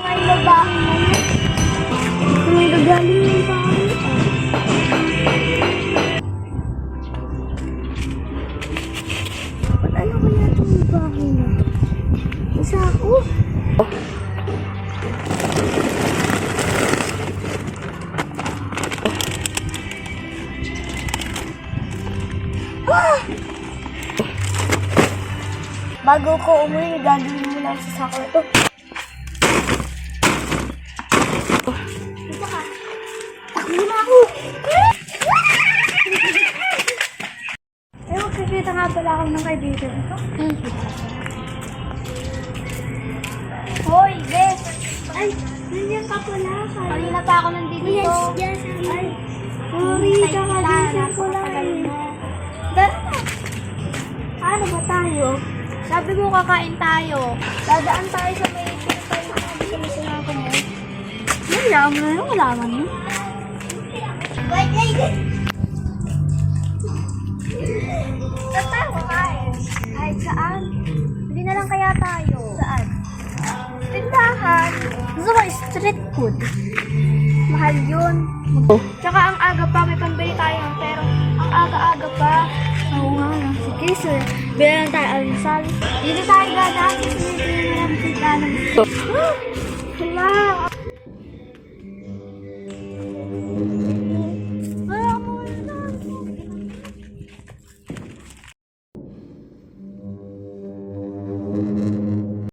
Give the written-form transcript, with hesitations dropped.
May babae na yun. May gagaling yung babae. Ba't ano kaya itong babae na? Isa ako. Bago ko umuwi, gagawin mo lang sa sako ito. Dito ka. Takbo na ako. Eh, magkikita nga pala ako ng kaibigan ito. Hoy, Bes! Ay, nandiyan ka pala. Kanina pa ako nandito. Yes. Ay, sorry, kakagising ko lang eh. Dara na. Ano ba tayo? Sabi mo kakain tayo. Dadaan tayo sa may pinapay na sinasinago mo. Wala mo na yun, wala man yun. Saan tayo kakain? Ay, saan? Hindi na lang kaya tayo. Saan? Tindahan. Gusto mo street food? Mahal yun. Tsaka ang aga pa, may pambili tayo ng pero ang aga-aga pa. Oo nga lang. Sige sir, bilang tayo almusal. Dito tayo dadaan. Sige, lang kita ng... Hala!